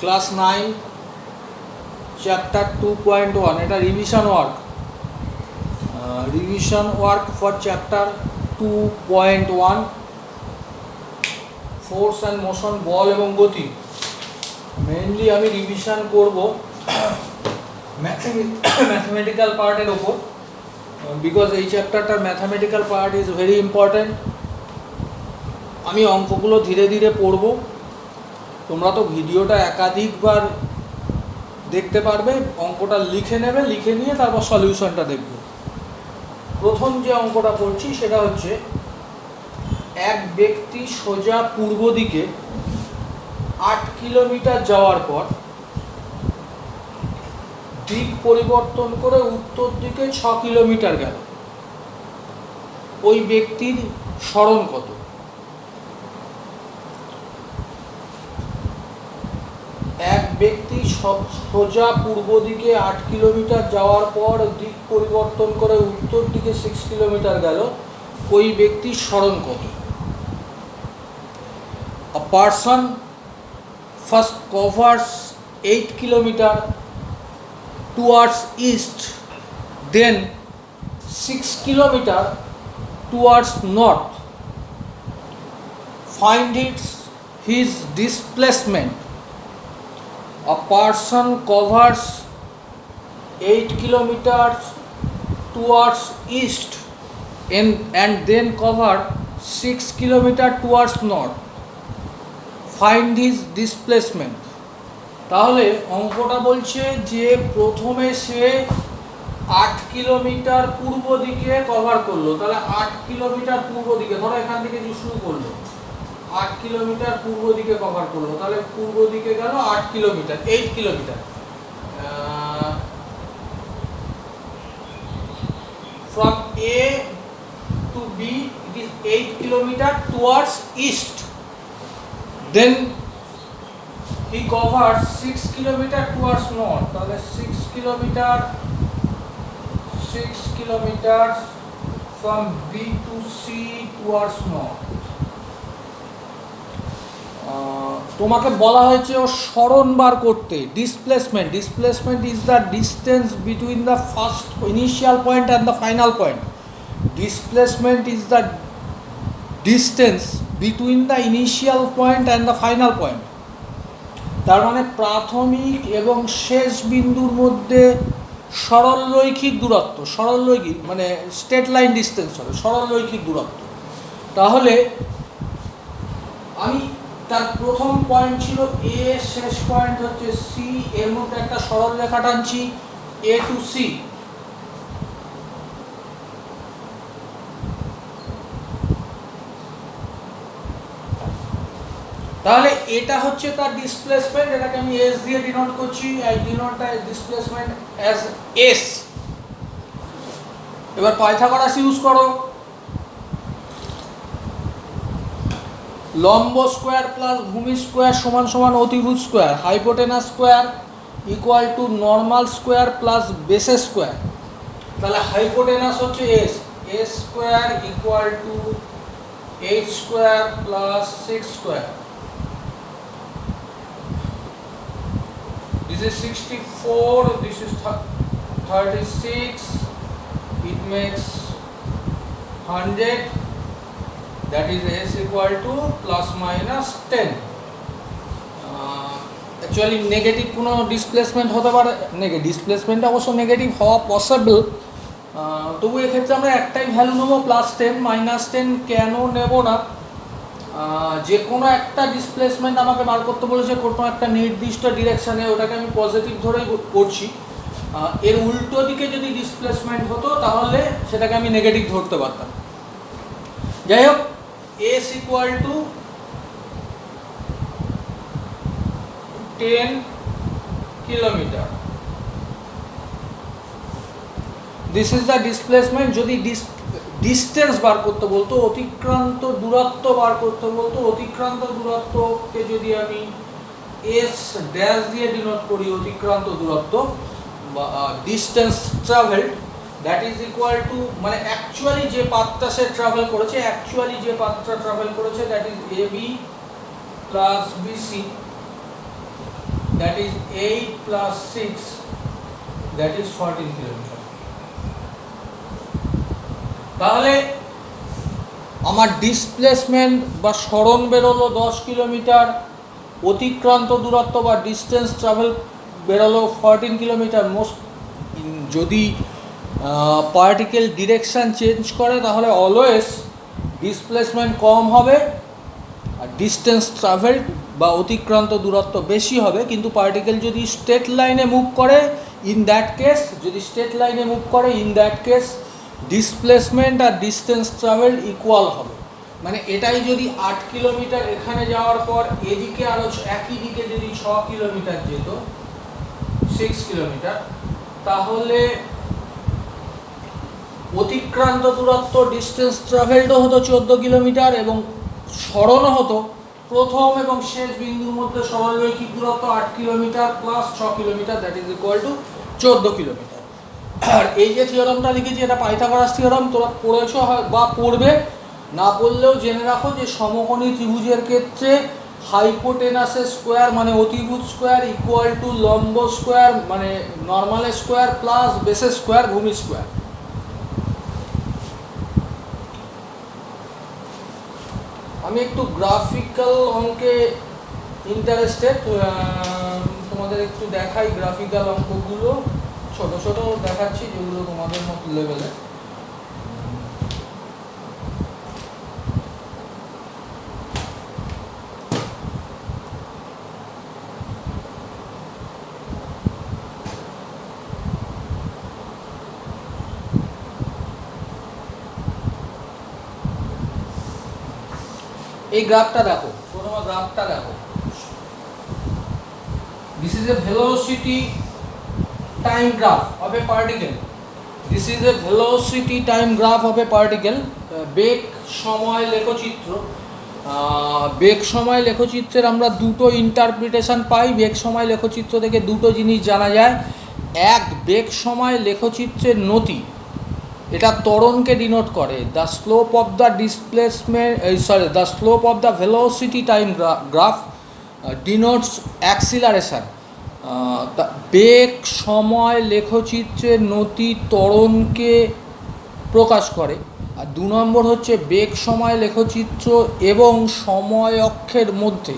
Class 9 chapter 2.1, এটা revision work for chapter 2.1, force and motion, বল এবং গতি। মেইনলি আমি রিভিশন করব ম্যাথমেটিক্যাল পার্টের ওপর, বিকজ এই চ্যাপ্টারটার mathematical part is very important. আমি অঙ্কগুলো ধীরে ধীরে পড়ব, তোমরা তো ভিডিওটা একাধিকবার দেখতে পারবে, অঙ্কটা লিখে নেবে, লিখে নিয়ে তারপর সলিউশনটা দেখবে। প্রথম যে অঙ্কটা পড়ছি সেটা হচ্ছে, এক ব্যক্তি সোজা পূর্ব দিকে 8 কিলোমিটার যাওয়ার পর দিক পরিবর্তন করে উত্তর দিকে 6 কিলোমিটার গেল, ওই ব্যক্তির স্মরণ কত? এক ব্যক্তি সোজা পূর্ব দিকে 8 কিলোমিটার যাওয়ার পর দিক পরিবর্তন করে উত্তর দিকে 6 কিলোমিটার গেল, ওই ব্যক্তির স্মরণ কত? A person first covers 8 kilometer towards east, then 6 kilometer towards north. Find his displacement. A person covers 8 kilometers towards east and then cover 6 kilometers towards north. Find his displacement. তাহলে অঙ্কটা বলছে যে প্রথমে সে 8 কিলোমিটার পূর্ব দিকে কভার করলো, তাহলে 8 kilometre পূর্ব দিকে, ধরো এখান থেকে যে শুরু করলো 8 কিলোমিটার পূর্ব দিকে কভার করলো, তাহলে পূর্ব দিকে গেল 8 kilometre, 8 kilometre. From A to B it is 8 kilometer towards east. Then he covers 6 kilometer towards north, তাহলে 6 kilometers from B to C towards north. তোমাকে বলা হয়েছে ও স্মরণ বার করতে। Displacement is the distance between the first initial point and the final point. Displacement is the distance between the initial point and the final point. তার মানে প্রাথমিক এবং শেষ বিন্দুর মধ্যে সরলরৈখিক দূরত্ব, সরলরৈখিক মানে স্ট্রেট লাইন ডিস্টেন্স হবে, সরলরৈখিক দূরত্ব। তাহলে আমি তার প্রথম পয়েন্ট ছিল এ, শেষ পয়েন্ট হচ্ছে সি, এর মধ্যে একটা সরল রেখা টানছি এ টু সি। তাহলে এটা হচ্ছে তার ডিসপ্লেসমেন্ট, এটাকে আমি এস দিয়ে ডিনোট করছি, I denote displacement as S. এবার পাইথাগোরাস ইউজ করো। লম্ব স্কোয়ার প্লাস ভূমি স্কোয়ার সমান সমান অতিভুজ square, hypotenuse square equal to normal square plus bases square. তাহলে হাইপোটেনাস হচ্ছে S, S square equal to 8 square plus 6 square. This is 64, this is 36, it makes 100, that is s equal to plus minus 10. Actually negative কোনো displacement হতে পারে, displacement অবশ্য negative হওয়া possible, তবু এক্ষেত্রে আমরা একটাই ভ্যালু নেবো +10, -10 কেন নেব না? যে কোনো একটা ডিসপ্লেসমেন্ট আমাকে বার করতে বলেছে কোনো একটা নির্দিষ্ট ডিরেকশানে, ওটাকে আমি পজিটিভ ধরেই করছি। এর উল্টো দিকে যদি ডিসপ্লেসমেন্ট হতো তাহলে সেটাকে আমি নেগেটিভ ধরতে পারতাম। যাই হোক, S equal to 10 kilometre, this is the displacement. যদি ডিস্টেন্স বার করতে বলতো, অতিক্রান্ত দূরত্ব বার করতে বলতো, অতিক্রান্ত দূরত্বকে যদি আমি এস ড্যাশ দিয়ে ডিনোট করি, অতিক্রান্ত দূরত্ব বা distance travelled, that is equal to, মানে অ্যাকচুয়ালি যে পাথটা সে ট্রাভেল করেছে, that is A B plus BC that is 8 plus 6, that is 14 kilometre. তাহলে আমার ডিসপ্লেসমেন্ট বা সরণ বেরোলো 10 কিলোমিটার, অতিক্রান্ত দূরত্ব বা ডিস্টেন্স ট্রাভেল বেরোলো 14 কিলোমিটার। যদি পার্টিকেল ডিরেকশান চেঞ্জ করে তাহলে অলওয়েজ ডিসপ্লেসমেন্ট কম হবে আর ডিস্টেন্স ট্রাভেল বা অতিক্রান্ত দূরত্ব বেশি হবে। কিন্তু পার্টিকেল যদি স্ট্রেট লাইনে মুভ করে ইন দ্যাট কেস ডিসপ্লেসমেন্ট আর ডিস্টেন্স ট্রাভেল ইকুয়াল হবে। মানে এটাই যদি 8 কিলোমিটার এখানে যাওয়ার পর এদিকে আরও একই দিকে যদি 6 কিলোমিটার যেত, 6 কিলোমিটার, তাহলে অতিক্রান্ত দূরত্ব ডিস্টেন্স ট্রাভেলডও হতো 14 কিলোমিটার এবং সরণও হতো প্রথম এবং শেষ বিন্দুর মধ্যে সরলরৈখিক দূরত্ব 8 kilometre plus 6 kilometre, that is equal to 14 kilometre. আর এই যে থিওরামটা লিখেছি এটা পাইথাগোরাস থিওরাম, তোরা পড়েছো বা পড়বে, না পড়লেও জেনে রাখো যে সমকোণী ত্রিভুজের ক্ষেত্রে হাইপোটেনাসের স্কোয়ার মানে অতিভুজ স্কোয়ার ইকুয়াল টু লম্ব স্কোয়ার মানে নর্মালের স্কোয়ার প্লাস বেসের স্কোয়ার ভূমি স্কোয়ার। আমি একটু গ্রাফিক্যাল অঙ্কে ইন্টারেস্টেড, তোমাদের একটু দেখাই গ্রাফিক্যাল অঙ্কগুলো, ছোট ছোট দেখাচ্ছি যেগুলো তোমাদের মতো লেভেলে। এই গ্রাফটা দেখো, প্রথমে গ্রাফটা দেখো, this is a velocity time graph of a particle. This is a velocity time graph of a particle. বেগ সময় লেখচিত্র। বেগ সময় লেখচিত্রের আমরা দুটো ইন্টারপ্রিটেশন পাই। বেগ সময় লেখচিত্র থেকে দুটো জিনিস জানা যায়। এক, বেগ সময় লেখচিত্রের নতি, এটা ত্বরণকে ডিনোট করে। The slope of the displacement the slope of the velocity time graph denotes acceleration. বেগ সময় লেখচিত্রের নতি ত্বরণকে প্রকাশ করে। আর 2 নম্বর হচ্ছে বেগ সময় লেখচিত্র এবং সময় অক্ষের মধ্যে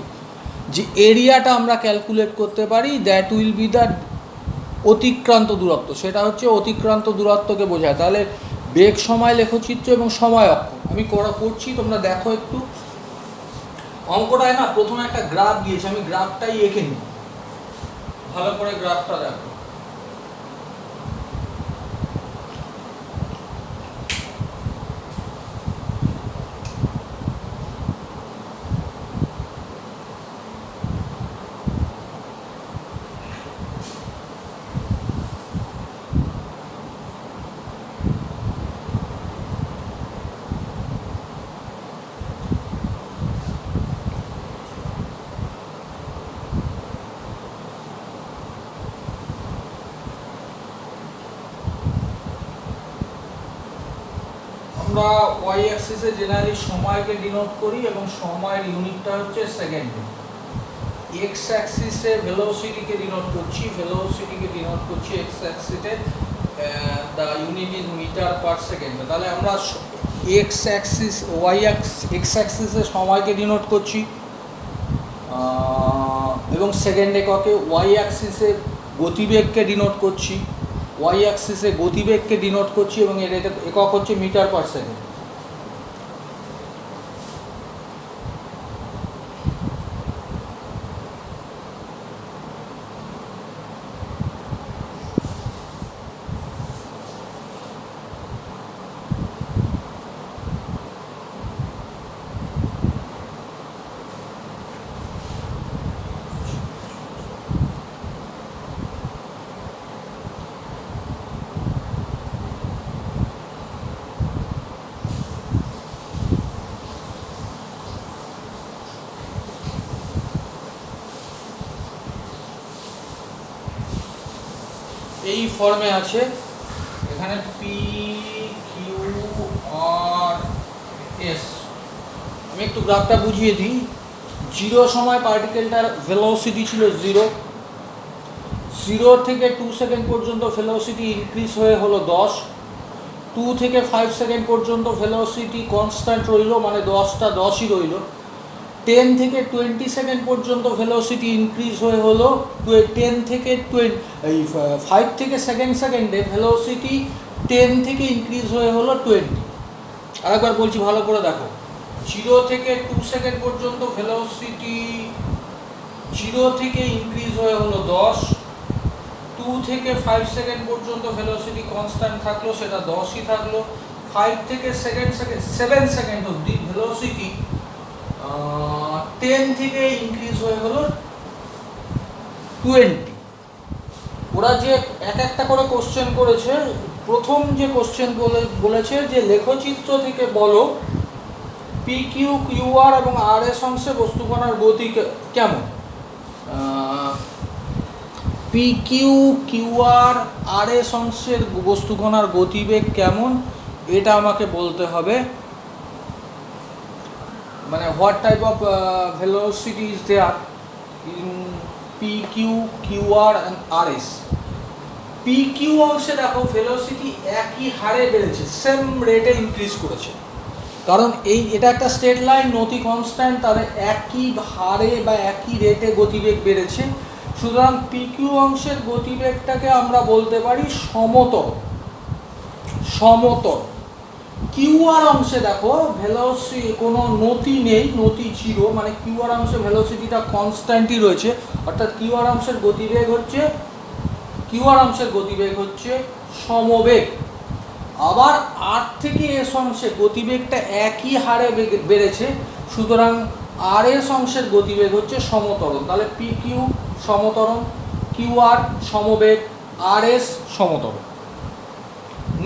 যে এরিয়াটা আমরা ক্যালকুলেট করতে পারি, দ্যাট উইল বি দ্য অতিক্রান্ত দূরত্ব, সেটা হচ্ছে অতিক্রান্ত দূরত্বকে বোঝায়। তাহলে বেগ সময় লেখচিত্র এবং সময় অক্ষ আমি করছি, তোমরা দেখো একটু অঙ্কটায় না প্রথমে একটা গ্রাফ দিয়েছে, আমি গ্রাফটাই এঁকে নিই, ভালো করে গ্রাফটা দেখো। আমরা ওয়াই অ্যাক্সিসে জেনারেলি সময়কে ডিনোট করি এবং সময়ের ইউনিটটা হচ্ছে সেকেন্ডে। এক্স অ্যাক্সিসে ভেলোসিটিকে ডিনোট করছি, এক্স অ্যাক্সিসে, the unit is metre per সেকেন্ডে। তাহলে আমরা এক্স অ্যাক্সিস এক্স অ্যাক্সিসে সময়কে ডিনোট করছি এবং সেকেন্ড এককে। ওয়াই অ্যাক্সিসে গতিবেগকে ডিনোট করছি, এবং এর একক হচ্ছে মিটার পার সেকেন্ড। এই ফর্মে আছে, এখানে পি কিউ আর এস। আমি একটু গ্রাফটা বুঝিয়ে দিই। 0 সময় পার্টিকেলটার ভেলোসিটি ছিল 0, 0 থেকে 2 সেকেন্ড পর্যন্ত ভেলোসিটি ইনক্রিজ হয়ে হলো 10, 2 থেকে 5 সেকেন্ড পর্যন্ত ভেলোসিটি কনস্ট্যান্ট রইল, মানে 10টা 10ই রইল। 10 থেকে 20 সেকেন্ড পর্যন্ত ভেলোসিটি ইনক্রিজ হয়ে হলো 10 থেকে 5 থেকে সেকেন্ডে ভেলোসিটি 10 থেকে ইনক্রিজ হয়ে হলো 20। আরেকবার বলছি, ভালো করে দেখো। 0 থেকে 2 সেকেন্ড পর্যন্ত ভেলোসিটি 0 থেকে ইনক্রিজ হয়ে হলো 10, 2 থেকে 5 সেকেন্ড পর্যন্ত ভেলোসিটি কনস্ট্যান্ট থাকলো, সেটা 10ই থাকলো। 5 থেকে 7 সেকেন্ড অবধি ভেলোসিটি 10 থেকে ইনক্রিজ হয়ে হলো 20। ওরা যে একটা করে কোশ্চেন করেছে, প্রথম যে কোশ্চেন বলেছে যে লেখচিত্র থেকে বলো পি কিউ কিউআর এবং আর এস অংশে বস্তুকণার গতি কেমন। P Q QR R S অংশের বস্তুকণার গতিবেগ কেমন, এটা আমাকে বলতে হবে। মানে what type of velocity is there in P Q QR and R S. P Q অংশে দেখো ভেলোসিটি একই হারে বেড়েছে, সেম রেটে ইনক্রিজ করেছে, কারণ এটা একটা স্ট্রেট লাইন, নতি কনস্ট্যান্ট, তাহলে একই হারে বা একই রেটে গতিবেগ বেড়েছে। সুতরাং পি কিউ অংশের গতিবেগটাকে আমরা বলতে পারি সমতল। কিউআর অংশে দেখো ভেলোসিটি কোনো নতি নেই, নতি 0, মানে কিউআর অংশে ভেলোসিটিটা কনস্ট্যান্টই রয়েছে, অর্থাৎ কিউআর অংশের গতিবেগ হচ্ছে সমবেগ। আবার আর থেকে এস অংশে গতিবেগটা একই হারে বেড়েছে, সুতরাং আর এস অংশের গতিবেগ হচ্ছে সমতরণ। তাহলে পি কিউ সমতরণ, কিউআর সমবেগ, আর এস সমতরণ।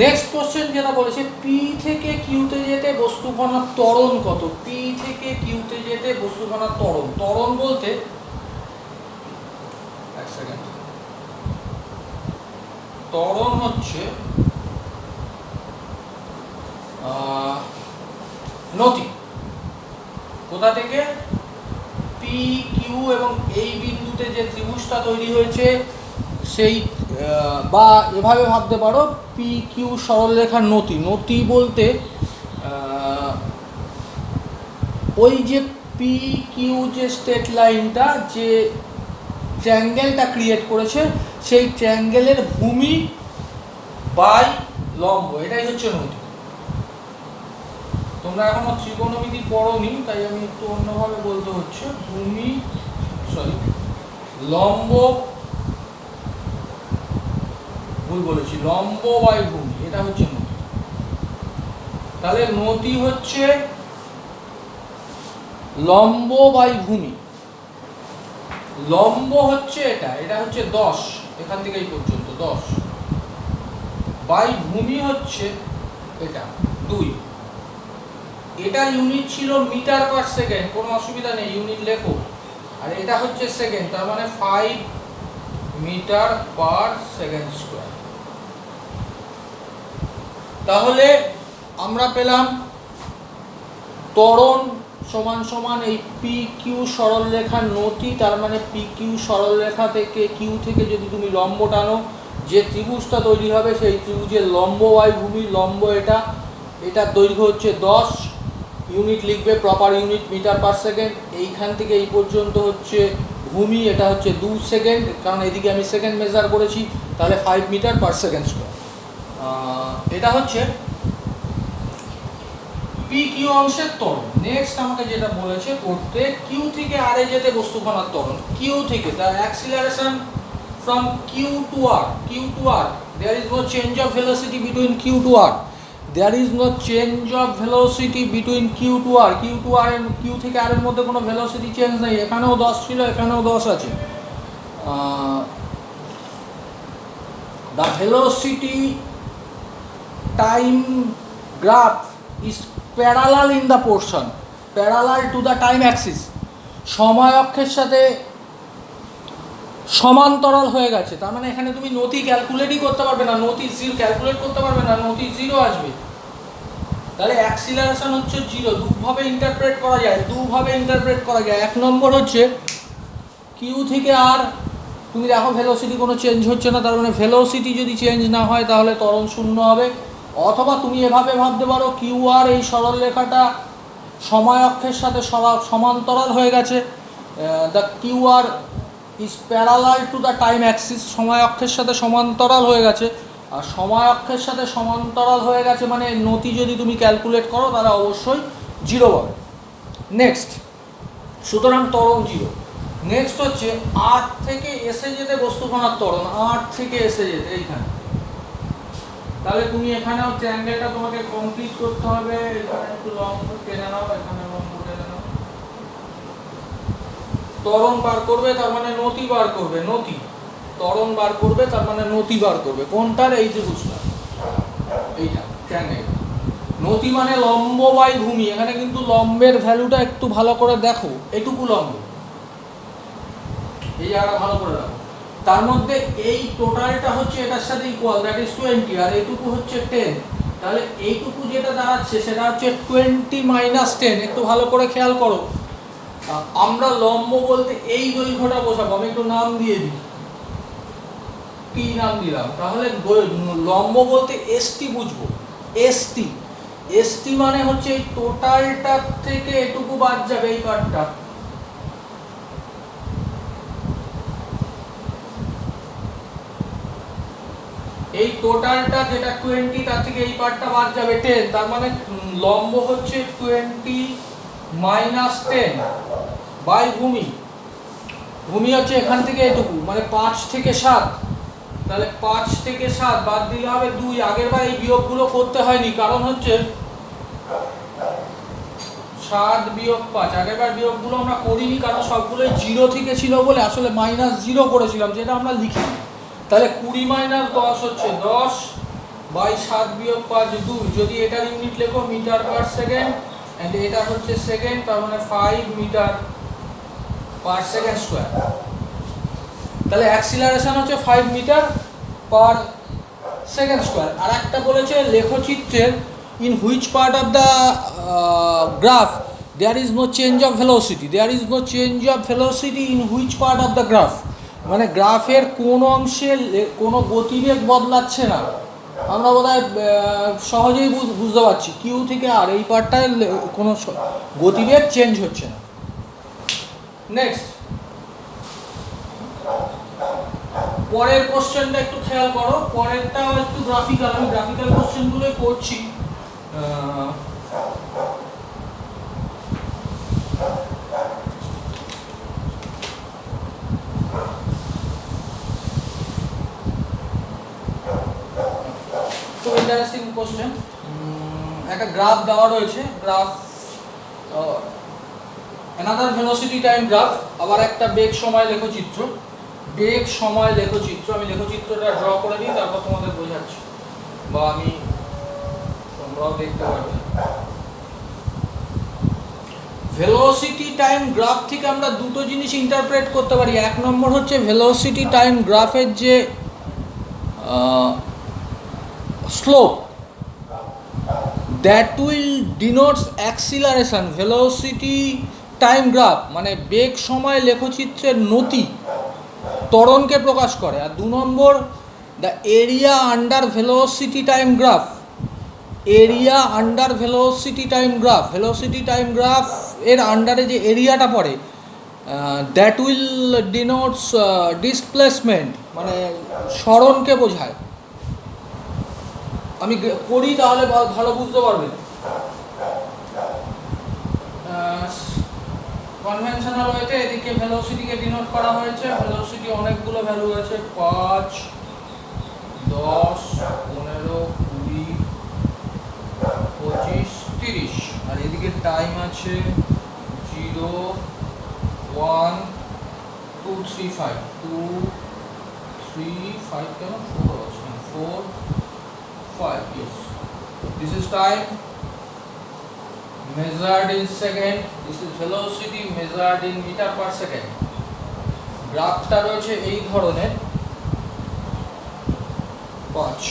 নেক্সট কোশ্চেন যেটা বলেছে পি থেকে কিউতে যেতে বস্তুকণার ত্বরণ কত। পি থেকে কিউতে যেতে বস্তুকণার ত্বরণ বলতে, এক সেকেন্ড, ত্বরণ হচ্ছে নতি। কোথা থেকে? পি কিউ এবং এই বিন্দুতে যে ত্রিভুজটা তৈরি হয়েছে সেই, বা এভাবে ভাবতে পারো পি কিউ সরলরেখার নতি বলতে ওই যে পি কিউ যে স্ট্রেট লাইনটা যে ট্রায়াঙ্গেলটা ক্রিয়েট করেছে, সেই ট্রায়াঙ্গেলের ভূমি বাই লম্ব, এটাই হচ্ছে নতি। তোমরা এখনো ত্রিকোণমিতি পড়োনি, তাই আমি একটু অন্যভাবে বলতে হচ্ছে। লম্ব, ভুল বলেছি, লম্ব বাই ভূমি, এটা হচ্ছে নতি। তাহলে নতি হচ্ছে লম্ব বাই ভূমি। লম্ব হচ্ছে এটা হচ্ছে 10, এখান থেকে এই পর্যন্ত 10, বাই ভূমি হচ্ছে এটা 2। এটা ইউনিট ছিল মিটার পার সেকেন্ড, কোনো অসুবিধা নেই, ইউনিট লেখো। আর এটা হচ্ছে সেকেন্ড, তার মানে 5 মিটার পার সেকেন্ড স্কোয়ার। তাহলে আমরা পেলাম ত্বরণ সমান সমান এই পি কিউ সরলরেখার নতি, তার মানে পি কিউ সরলরেখা থেকে কিউ থেকে যদি তুমি লম্ব টানো, যে ত্রিভুজটা তৈরি হবে সেই ত্রিভুজের লম্ব বাই ভূমি, লম্ব এটার দৈর্ঘ্য হচ্ছে 10, ইউনিট লিখবে proper unit metre per second. এইখান থেকে এই পর্যন্ত হচ্ছে ভূমি, এটা হচ্ছে 2 সেকেন্ড, কারণ এদিকে আমি সেকেন্ড মেজার করেছি, তাহলে 5 মিটার পার সেকেন্ড স্কোয়ার। এটা হচ্ছে পি কিউ অংশের ত্বরণ। নেক্সট আমাকে যেটা বলেছে করতে, কিউ থেকে আর এ যেতে বস্তুকণার ত্বরণ। কিউ থেকে the acceleration from Q to R, there is no change of velocity between Q to R. There is no change of velocity between Q to R. Q থেকে R এর মধ্যে কোনো ভেলোসিটি চেঞ্জ নেই, এখানেও 10 ছিল, এখানেও 10 আছে। The velocity time graph is parallel in the portion, parallel to the time axis, সময় অক্ষের সাথে সমান্তরাল হয়ে গেছে। তার মানে এখানে তুমি নতি ক্যালকুলেটই করতে পারবে না, নতি 0 ক্যালকুলেট করতে পারবে না, নতি 0 আসবে। তাহলে অ্যাক্সিলারেশন হচ্ছে 0। দুভাবে ইন্টারপ্রেট করা যায়। এক নম্বর হচ্ছে কিউ থেকে আর তুমি দেখো ভেলোসিটি কোনো চেঞ্জ হচ্ছে না, তার মানে ভেলোসিটি যদি চেঞ্জ না হয় তাহলে ত্বরণ শূন্য হবে। অথবা তুমি এভাবে ভাবতে পারো কিউ আর এই সরলরেখাটা সময় অক্ষের সাথে সমান্তরাল হয়ে গেছে, the Q R is parallel to the time axis, সময় অক্ষের সাথে সমান্তরাল হয়ে গেছে। আর সময় অক্ষের সাথে সমান্তরাল হয়ে গেছে মানে নতি যদি তুমি ক্যালকুলেট করো তাহলে অবশ্যই জিরো পাবে। নেক্সট, সুতরাং ত্বরণ জিরো। নেক্সট হচ্ছে আট থেকে এসে যেতে বস্তুকণার ত্বরণ, আট থেকে এসে যেতে এইখানে। তাহলে তুমি এখানে হচ্ছে অ্যাঙ্গেলটা তোমাকে কমপ্লিট করতে হবে, এখানে একটু লম্ব টেনে নাও, এখানে লম্ব টেনে নাও। ত্বরণ বার করবে তার মানে নতি বার করবে, নতি। ত্বরণ বার করবে তার মানে নতি বার করবে। কোনটার? এই যে বুঝলাম এইটা ট্রায়াঙ্গেল। নতি মানে লম্ব বাই ভূমি। এখানে কিন্তু লম্বের ভ্যালুটা একটু ভালো করে দেখো, এটুকু লম্ব, এই জায়গাটা ভালো করে দেখো। তার মধ্যে এই টোটালটা হচ্ছে এটার সাথে ইকুয়াল, দ্যাট ইজ 20, আর এইটুকু হচ্ছে 10। তাহলে এইটুকু যেটা দাঁড়াচ্ছে সেটা হচ্ছে 20 - 10। একটু ভালো করে খেয়াল করো, আমরা লম্ব বলতে এই দৈর্ঘ্যটা বোঝাবো। আমি একটু নাম দিয়ে দিই, কি নাম দিলাম? তাহলে লম্ব বলতে এসটি বুঝবো, এসটি। এসটি মানে হচ্ছে এই টোটালটার থেকে এটুকু বাদ যাবে, এই পার্টটা। এই টোটালটা যেটা 20, তার থেকে এই পার্টটা বাদ যাবে 10। তার মানে লম্ব হচ্ছে 20 - 10 বাই ভূমি। ভূমি হচ্ছে এখান থেকে এটুকু, মানে 5 থেকে 7। তাহলে 5 থেকে 7 বাদ দিলে হবে 2। আগের বার এই বিয়োগগুলো করতে হয়নি, কারণ হচ্ছে 7 - 5। আগের বার বিয়োগগুলো আমরা করিনি কারণ সবগুলোই 0 থেকে ছিল বলে আসলে -0 করেছিলাম, যেটা আমরা লিখি। তাহলে 20 - 10 হচ্ছে 10 বাই 7 - 5 2। যদি এটার ইউনিট লেখো মিটার পার সেকেন্ড, এন্ড এটা হচ্ছে সেকেন্ড, তার মানে 5 মিটার পার সেকেন্ড স্কয়ার। তাহলে অ্যাক্সিলারেশন হচ্ছে 5 মিটার পার সেকেন্ড স্কয়ার। আর একটা বলেছে লেখচিত্রের in which part of the graph there is no change of velocity, there is no change of velocity in which part of the graph. মানে গ্রাফের কোন অংশে কোনো গতিবেগ বদলাচ্ছে না। আমরা বোধহয় সহজেই বুঝতে পারছি, কিউ থেকে আর এই পার্টটায় কোনো গতিবেগ চেঞ্জ হচ্ছে না। নেক্সট, পরের কোশ্চেনটা একটু খেয়াল করো, পরেরটাও একটু গ্রাফিক্যাল। আমি গ্রাফিক্যাল কোশ্চেনগুলোই করছি। খুব ইন্টারেস্টিং কোশ্চেন। একটা গ্রাফ দেওয়া রয়েছে, graph another velocity time graph, আবার একটা বেগ সময় লেখচিত্র। বেগ সময় লেখচিত্র, আমি লেখচিত্রটা ড্র করে দিই, তারপর তোমাদের বোঝাচ্ছি, বা আমি তোমরাও দেখতে পারবে। ভেলোসিটি টাইম গ্রাফ থেকে আমরা দুটো জিনিস ইন্টারপ্রেট করতে পারি। এক নম্বর হচ্ছে ভেলোসিটি টাইম গ্রাফের যে slope, that will denotes acceleration. Velocity time graph মানে বেগ সময় লেখচিত্রের নতি, ত্বরণকে প্রকাশ করে। আর দু number the area under velocity time graph, area under velocity time graph, velocity time graph এর আন্ডারে যে এরিয়াটা পড়ে, দ্যাট উইল ডিনোটস ডিসপ্লেসমেন্ট, মানে সরণকে বোঝায়। আমি করি তাহলে ভালো বুঝতে পারবেন। কনভেনশনাল ওয়েতে এদিকে ভেলোসিটিকে ডিনোট করা হয়েছে। ভেলোসিটি অনেকগুলো ভ্যালু আছে, 5, 10, 15, 20, 25, 30। আর এদিকে টাইম আছে 0, 1, 2, 3, 5, 2, 3, 5 কেন 4 আছে, 4, 5, yes. This is time measured in second, this is velocity measured in meter per second. গ্রাফটা রয়েছে এই ধরনের 5।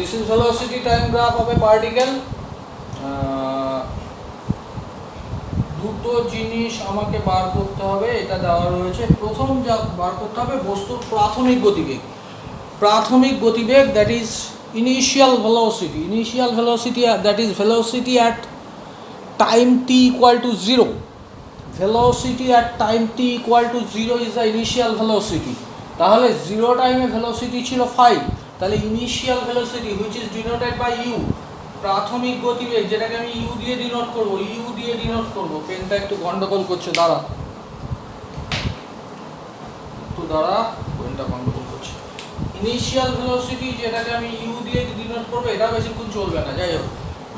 This is velocity time graph of A particle. দুটো জিনিস আমাকে বার করতে হবে, এটা দেওয়া রয়েছে। প্রথম যা বার করতে হবে বস্তুর প্রাথমিক গতিবেগ। প্রাথমিক গতিবেগ, that is initial velocity. Initial velocity that is velocity at time T equal to 0। Velocity at time T equal to 0 is the initial velocity. তাহলে 0 টাইমে ভেলোসিটি ছিল 5, তাহলে initial velocity which is denoted by U, প্রাথমিক গতিবেগ যেটাকে আমি you দিয়ে denote করব, ইউ দিয়ে ডিনোট করব। পেনটা একটু গন্ডগোল করছে, দাঁড়া একটু দাঁড়া, পেনটা গন্ডগোল করছে। ইনিশিয়াল ভেলোসিটি যেটাকে আমি ইউ দিয়ে ডিনোট করবো, এটা বেশিক্ষণ চলবে না, যাই হোক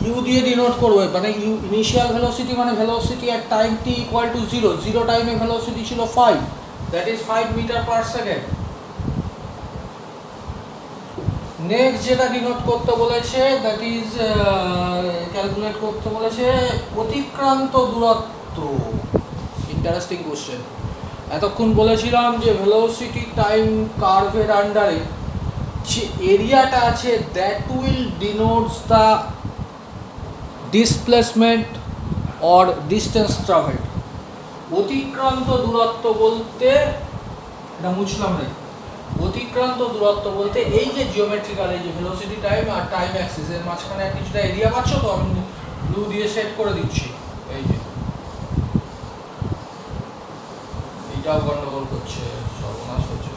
ইউ দিয়ে ডিনোট করবো। মানে ইউ ইনিশিয়াল ভেলোসিটি মানে velocity at time T equal to 0। 0 টাইমে ভেলোসিটি ছিল 5, that is 5 metre per second. Next যেটা ডিনোট করতে বলেছে, দ্যাট ইজ ক্যালকুলেট করতে বলেছে অতিক্রান্ত দূরত্ব। Interesting question. এতক্ষণ বলেছিলাম যে ভেলোসিটি টাইম কার্ভের আন্ডারে যে এরিয়াটা আছে, that will denotes the displacement or distance travelled. অতিক্রান্ত দূরত্ব বলতে, এটা মুছলাম রে, অতিক্রান্ত দূরত্ব বলতে এই যে জিওমেট্রিক্যাল, এই যে ভেলোসিটি টাইম আর টাইম অ্যাক্সিস এর মাঝখানে কিছুটা এরিয়া পাচ্ছ তো, আমি ব্লু দিয়ে সেট করে দিচ্ছি। এই যে এইটাও গন্ডগোল করছে, সর্বনাশ হচ্ছে।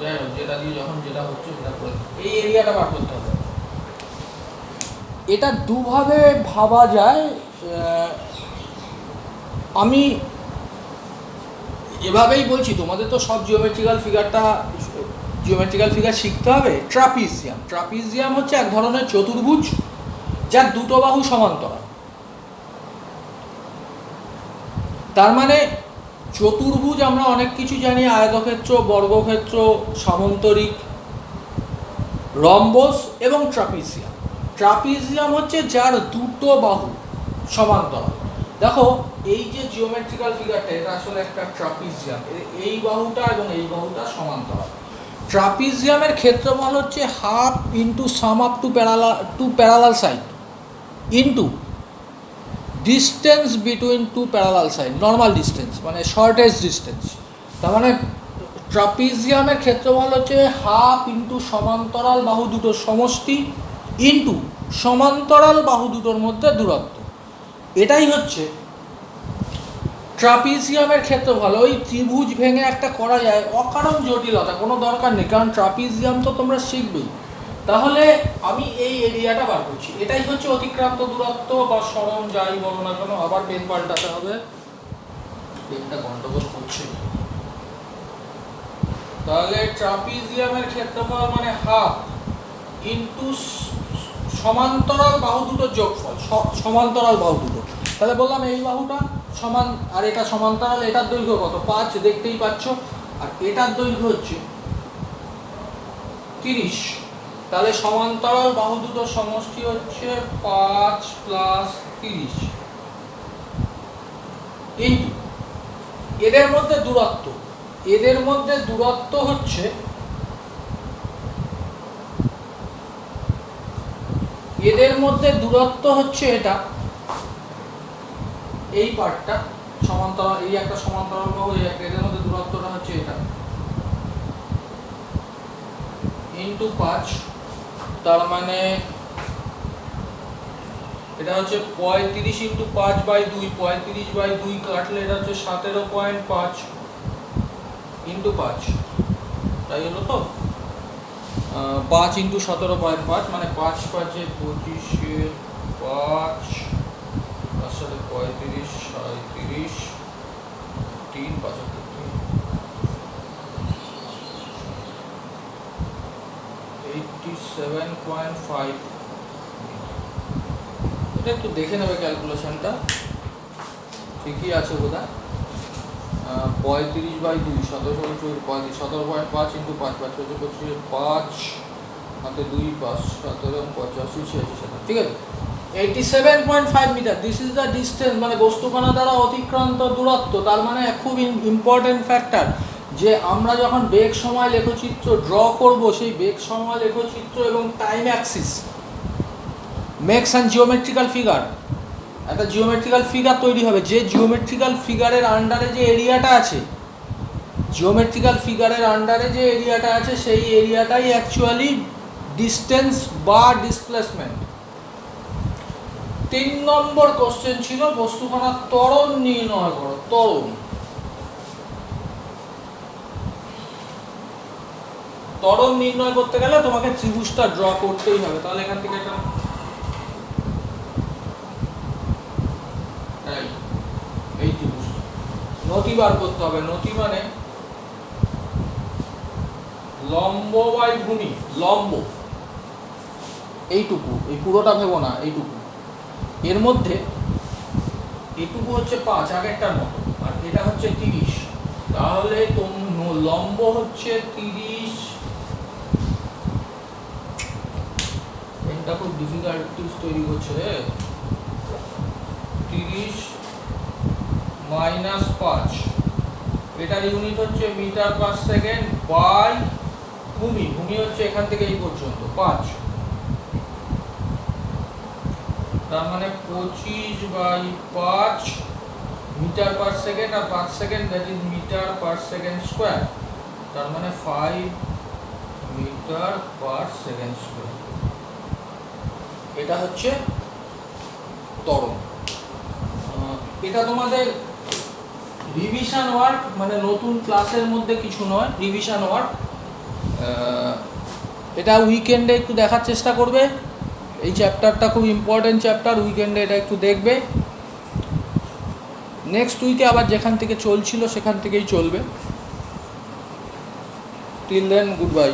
যাই হোক, যেটা দিয়ে যখন যেটা হচ্ছে সেটা করে এই এরিয়াটা বার করতে হবে। এটা দুভাবে ভাবা যায়। আমি এভাবেই বলছি, তোমাদের তো সব জিওমেট্রিক্যাল ফিগার শিখতে হবে। ট্রাপিজিয়াম, ট্রাপিজিয়াম হচ্ছে এক ধরনের চতুর্ভুজ যার দুটো বাহু সমান্তরাল। তার মানে চতুর্ভুজ আমরা অনেক কিছু জানি, আয়তক্ষেত্র, বর্গক্ষেত্র, সামন্তরিক, রম্বস এবং ট্রাপিজিয়াম। ট্রাপিজিয়াম হচ্ছে যার দুটো বাহু সমান্তরাল। দেখো এই যে জিওমেট্রিক্যাল ফিগারটা, এটা আসলে একটা ট্রাপিজিয়াম। এই বাহুটা এবং এই বাহুটা সমান্তরাল। ট্রাপিজিয়ামের ক্ষেত্রফল হচ্ছে half into sum up two parallel side into distance between two parallel side, normal distance মানে শর্টেস্ট ডিস্টেন্স। তার মানে ট্রাপিজিয়ামের ক্ষেত্রফল হচ্ছে হাফ ইন্টু সমান্তরাল বাহু দুটোর সমষ্টি ইন্টু সমান্তরাল বাহু দুটোর মধ্যে দূরত্ব। এটাই হচ্ছে ট্রাপিজিয়ামের ক্ষেত্রফল। ওই ত্রিভুজ ভেঙে একটা করা যায়, অকারণ জটিলতা, কোনো দরকার নেই, কারণ ট্রাপিজিয়াম তো তোমরা শিখবেই। তাহলে আমি এই এরিয়াটা বার করছি, এটাই হচ্ছে অতিক্রান্ত দূরত্ব বা সরণ, যাই বলো না কেন। আবার পেন পাল্টাতে হবে, পেনটা গন্ডগোল করছে। তাহলে ট্রাপিজিয়ামের ক্ষেত্রফল মানে হাফ ইন্টু সমান্তরাল বাহু দুটোর যোগফল, সমান্তরাল বাহু দুটো। তাহলে বললাম এই বাহুটা সমান আর এটা সমান্তরাল, এটার দৈর্ঘ্য কত? 5, দেখতেই পাচ্ছ। আর এটার দৈর্ঘ্য হচ্ছে 30। তাহলে সমান্তরাল বাহু দুটোর সমষ্টি হচ্ছে 5 + 30 ইন্টু এদের মধ্যে দূরত্ব। এদের মধ্যে দূরত্ব হচ্ছে এটা, এই পার্টটা সমান্তরাল, এই একটা সমান্তরাল বাহু, এই একটা, এদের মধ্যে দূরত্বটা হচ্ছে এটা ইন্টু 5। তার মানে এটা হচ্ছে 35 ইন্টু 5/2, 35/2 কাটলে এটা হচ্ছে 17.5 ইন্টু 5, তাই হলো তো। 5 ইন্টু 17.5 মানে 5 × 5 = 25, 5 তার সাথে 35, 37, 3 75, 87.5। এটা একটু দেখে নেবে ক্যালকুলেশনটা, ঠিকই আছে বোধহয়। 35/2, 17.5 ইন্টু 5, 5 × 5 5 হাতে 2, 5 17 85 86, ঠিক আছে। 87.5 metre, this is the distance, মানে বস্তুকণা দ্বারা অতিক্রান্ত দূরত্ব। তার মানে খুব ইম্পর্টেন্ট ফ্যাক্টর যে আমরা যখন বেগ সময় লেখচিত্র ড্র করব, সেই বেগ সময় লেখচিত্র এবং time axis makes and geometrical figure, একটা জিওমেট্রিক্যাল ফিগার তৈরি হবে। যে জিওমেট্রিক্যাল ফিগারের আন্ডারে যে এরিয়াটা আছে, জিওমেট্রিক্যাল ফিগারের আন্ডারে যে এরিয়াটা আছে, সেই এরিয়াটাই অ্যাকচুয়ালি ডিস্টেন্স বা ডিসপ্লেসমেন্ট। 3 নম্বর কোশ্চেন ছিল বস্তুকণার ত্বরণ নির্ণয় করো। ত্বরণ নির্ণয় করতে গেলে তোমাকে ত্রিভুজটা ড্র করতেই হবে। তাহলে এখান থেকে একটা এই ত্রিভুজ নতি বার করতে হবে। নতি মানে লম্ব বাই ভূমি, লম্ব এইটুকু, এই পুরোটা ভেবো না, এইটুকু, এর মধ্যে এটুকু হচ্ছে 5 আগেরটার মতো, আর এটা হচ্ছে 30। তাহলে লম্ব হচ্ছে 30, এটা খুব ডিফিকাল্টিস তৈরি করছে রে। 30 মাইনাস 5, এটার ইউনিট হচ্ছে মিটার পার সেকেন্ড বাই ভূমি। ভূমি হচ্ছে এখান থেকে এই পর্যন্ত 5, তার মানে 25/5 মিটার পার সেকেন্ড, আর 5 second, that is metre per second square, তার মানে 5 মিটার পার সেকেন্ড স্কোয়ার। এটা হচ্ছে ত্বরণ। এটা তোমাদের রিভিশন ওয়ার্ক, মানে নতুন ক্লাসের মধ্যে কিছু নয়, রিভিশন ওয়ার্ক। এটা উইকেন্ডে একটু দেখার চেষ্টা করবে। এই চ্যাপ্টারটা খুব ইম্পর্টেন্ট চ্যাপ্টার, উইকেন্ডে এটা একটু দেখবে। নেক্সট উইকে আবার যেখান থেকে চলছিল সেখান থেকেই চলবে। Till then, good bye.